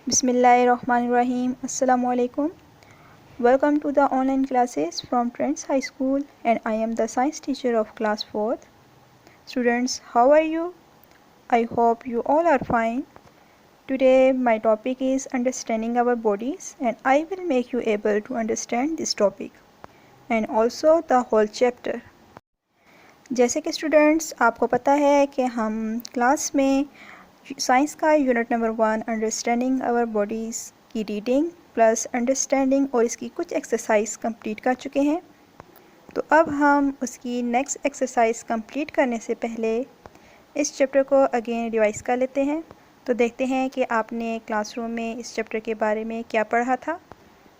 Bismillahirrahmanirrahim. Assalamu alaikum. Welcome to the online classes from Trends High School, and I am the science teacher of class 4th. Students, how are you? I hope you all are fine. Today my topic is understanding our bodies, and I will make you able to understand this topic and also the whole chapter. जैसे कि students आपको पता है कि हम class में science का unit number 1 understanding our bodies की रीडिंग प्लस अंडरस्टैंडिंग और इसकी कुछ एक्सरसाइज कंप्लीट कर चुके हैं। तो अब हम उसकी नेक्स्ट एक्सरसाइज कंप्लीट करने से पहले इस चैप्टर को अगेन रिवाइज कर लेते हैं। तो देखते हैं कि आपने क्लासरूम में इस चैप्टर के बारे में क्या पढ़ा था।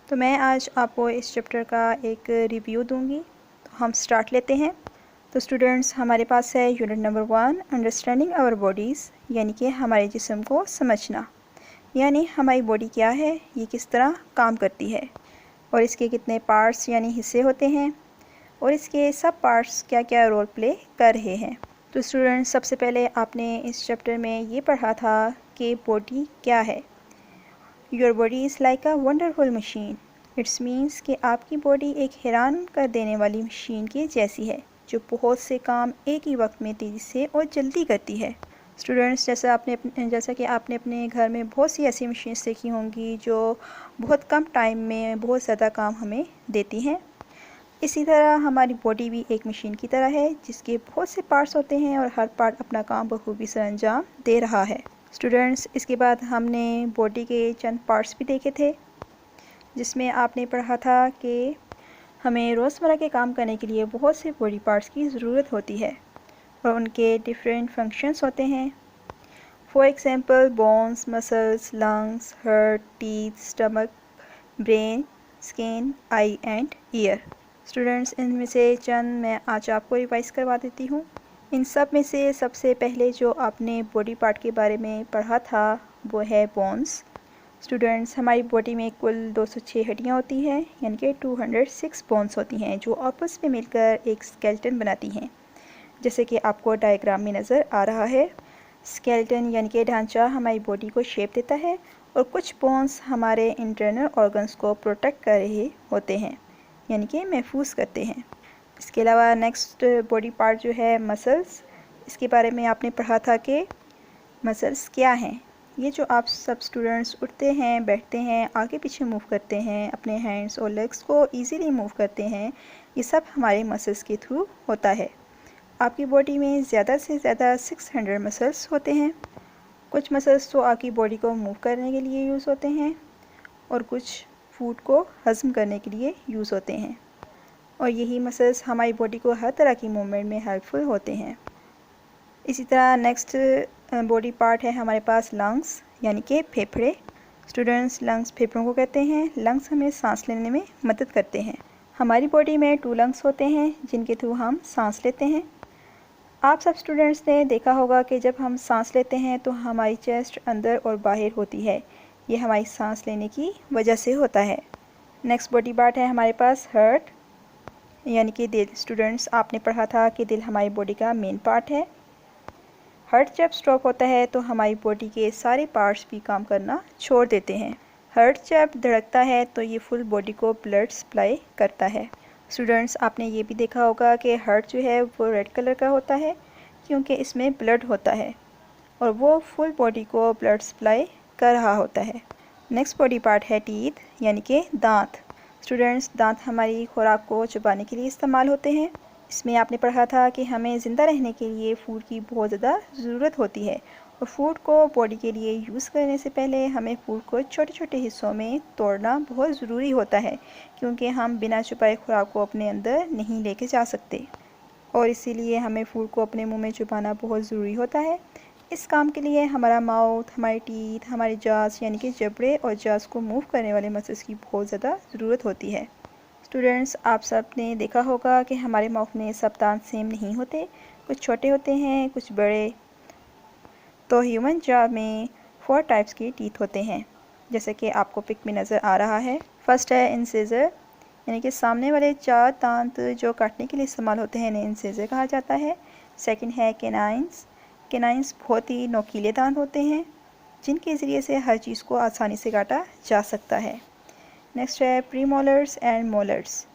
तो मैं आज आपको इस चैप्टर का एक रिव्यू दूंगी। तो हम स्टार्ट लेते हैं। तो स्टूडेंट्स, हमारे पास है unit number 1 understanding our bodies, यानी कि हमारे जिस्म को समझना, यानी हमारी बॉडी क्या है, ये किस तरह काम करती है और इसके कितने पार्ट्स यानी हिस्से होते हैं और इसके सब पार्ट्स क्या क्या रोल प्ले कर रहे हैं। तो स्टूडेंट्स, सबसे पहले आपने इस चैप्टर में ये पढ़ा था कि बॉडी क्या है। Your body is like a wonderful machine. It's means कि आपकी बॉडी एक हैरान कर देने वाली मशीन के जैसी है जो बहुत से काम एक ही वक्त में तेज़ी से और जल्दी करती है। स्टूडेंट्स, जैसा कि आपने अपने घर में बहुत सी ऐसी मशीन्स देखी होंगी जो बहुत कम टाइम में बहुत ज़्यादा काम हमें देती हैं। इसी तरह हमारी बॉडी भी एक मशीन की तरह है जिसके बहुत से पार्ट्स होते हैं और हर पार्ट अपना काम बखूबी से अंजाम दे रहा है। स्टूडेंट्स, इसके बाद हमने बॉडी के चंद पार्ट्स भी देखे थे जिसमें आपने पढ़ा था कि हमें रोज़मर्रा के काम करने के लिए बहुत से बॉडी पार्ट्स की ज़रूरत होती है और उनके डिफरेंट फंक्शंस होते हैं। For example bones, muscles, lungs, heart, teeth, stomach, brain, skin, I and year. Students, इनमें से चंद मैं आज आपको रिवाइज करवा देती हूँ। इन सब में से सबसे पहले जो आपने बॉडी पार्ट के बारे में पढ़ा था वो है बोन्स। स्टूडेंट्स, हमारी बॉडी में कुल 206 हड्डियाँ होती हैं, यानी कि 206 बोन्स होती हैं जो आपस में मिलकर एक स्केलेटन बनाती हैं, जैसे कि आपको डायग्राम में नज़र आ रहा है। स्केलेटन यानी कि ढांचा हमारी बॉडी को शेप देता है और कुछ बोन्स हमारे इंटरनल ऑर्गन्स को प्रोटेक्ट कर रहे होते हैं, यानी कि महफूज करते हैं। इसके अलावा नेक्स्ट बॉडी पार्ट जो है मसल्स, इसके बारे में आपने पढ़ा था कि मसल्स क्या हैं। ये जो आप सब स्टूडेंट्स उठते हैं, बैठते हैं, आगे पीछे मूव करते हैं, अपने हैंड्स और लेग्स को इजीली मूव करते हैं, ये सब हमारे मसल्स के थ्रू होता है। आपकी बॉडी में ज़्यादा से ज़्यादा 600 मसल्स होते हैं। कुछ मसल्स तो आपकी बॉडी को मूव करने के लिए यूज़ होते हैं और कुछ फूड को हज़म करने के लिए यूज़ होते हैं, और यही मसल्स हमारी बॉडी को हर तरह की मूवमेंट में हेल्पफुल होते हैं। इसी तरह नेक्स्ट बॉडी पार्ट है हमारे पास लंग्स, यानी कि फेफड़े। स्टूडेंट्स, लंग्स फेफड़ों को कहते हैं। लंग्स हमें सांस लेने में मदद करते हैं। हमारी बॉडी में 2 लंग्स होते हैं जिनके थ्रू हम सांस लेते हैं। आप सब स्टूडेंट्स ने देखा होगा कि जब हम सांस लेते हैं तो हमारी चेस्ट अंदर और बाहर होती है। ये हमारी सांस लेने की वजह से होता है। नेक्स्ट बॉडी पार्ट है हमारे पास हार्ट, यानी कि दिल। स्टूडेंट्स, आपने पढ़ा था कि दिल हमारी बॉडी का मेन पार्ट है। हार्ट जब स्टॉप होता है तो हमारी बॉडी के सारे पार्ट्स भी काम करना छोड़ देते हैं। हार्ट जब धड़कता है तो ये फुल बॉडी को ब्लड सप्लाई करता है। स्टूडेंट्स, आपने ये भी देखा होगा कि हार्ट जो है वो रेड कलर का होता है क्योंकि इसमें ब्लड होता है और वो फुल बॉडी को ब्लड सप्लाई कर रहा होता है। नेक्स्ट बॉडी पार्ट है टीथ, यानी कि दांत। स्टूडेंट्स, दांत हमारी खुराक को चबाने के लिए इस्तेमाल होते हैं। इसमें आपने पढ़ा था कि हमें ज़िंदा रहने के लिए फूड की बहुत ज़्यादा ज़रूरत होती है और फूड को बॉडी के लिए यूज़ करने से पहले हमें फूड को छोटे छोटे हिस्सों में तोड़ना बहुत ज़रूरी होता है, क्योंकि हम बिना चुपाए खुराक को अपने अंदर नहीं लेके जा सकते और इसीलिए हमें फूड को अपने मुंह में चुपाना बहुत ज़रूरी होता है। इस काम के लिए हमारा माउथ, हमारे टीथ, हमारे जास यानी कि जबड़े और जास को मूव करने वाले मसल्स की बहुत ज़्यादा ज़रूरत होती है। स्टूडेंट्स, आप सब ने देखा होगा कि हमारे माउथ में सब दांत सेम नहीं होते, कुछ छोटे होते हैं, कुछ बड़े। तो ह्यूमन जॉ में 4 टाइप्स के टीथ होते हैं, जैसे कि आपको पिक में नज़र आ रहा है। फर्स्ट है इंसिजर, यानी कि सामने वाले 4 दांत जो काटने के लिए इस्तेमाल होते हैं इन्हें इंसिजर कहा जाता है। सेकंड है कैनाइंस। कैनाइंस बहुत ही नोकीले दांत होते हैं। जिनके ज़रिए से हर चीज़ को आसानी से काटा जा सकता है। नेक्स्ट है प्रीमोलर्स एंड मोलर्स।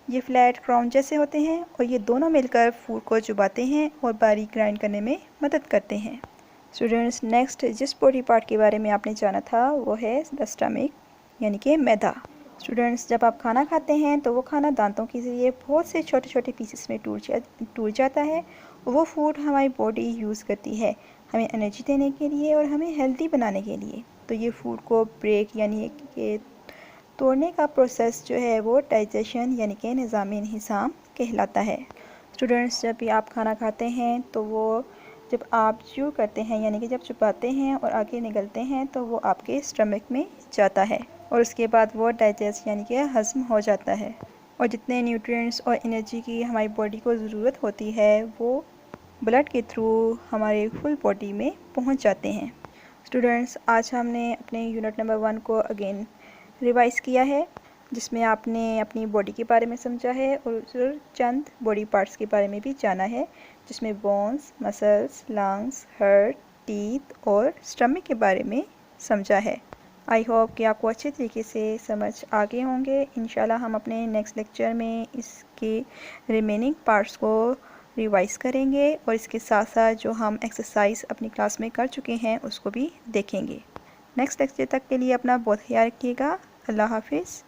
ये फ्लैट क्राउन जैसे होते हैं और ये दोनों मिलकर फूड को चुबाते हैं और बारीक ग्राइंड करने में मदद करते हैं। स्टूडेंट्स, नेक्स्ट जिस बॉडी पार्ट के बारे में आपने जाना था वो है द स्टमक, यानी कि मैदा। स्टूडेंट्स, जब आप खाना खाते हैं तो वो खाना दांतों के ज़रिए बहुत से छोटे छोटे पीसेस में टूट जाता है और वो फूड हमारी बॉडी यूज़ करती है हमें एनर्जी देने के लिए और हमें हेल्दी बनाने के लिए। तो ये फूड को ब्रेक यानी कि तोड़ने का प्रोसेस जो है वो डाइजेशन यानी कि निज़ामी इंहिसाम कहलाता है। स्टूडेंट्स, जब भी आप खाना खाते हैं तो वो जब आप च्यू करते हैं यानी कि जब चबाते हैं और आगे निगलते हैं तो वो आपके स्टमक में जाता है और उसके बाद वो डाइजेस्ट यानी कि हज़म हो जाता है और जितने न्यूट्रिएंट्स और एनर्जी की हमारी बॉडी को ज़रूरत होती है वो ब्लड के थ्रू हमारे फुल बॉडी में पहुंच जाते हैं। स्टूडेंट्स, आज हमने अपने यूनिट नंबर 1 को अगेन रिवाइज़ किया है, जिसमें आपने अपनी बॉडी के बारे में समझा है और चंद बॉडी पार्ट्स के बारे में भी जाना है, जिसमें bones, muscles, lungs, heart, teeth और स्टमक के बारे में समझा है। आई होप कि आपको अच्छे तरीके से समझ आ गए होंगे। इंशाल्लाह हम अपने नेक्स्ट लेक्चर में इसके रिमेनिंग पार्ट्स को रिवाइज़ करेंगे और इसके साथ साथ जो हम एक्सरसाइज अपनी क्लास में कर चुके हैं उसको भी देखेंगे। नेक्स्ट लेक्चर तक के लिए अपना बहुत ख्याल रखिएगा। अल्लाह हाफिज़।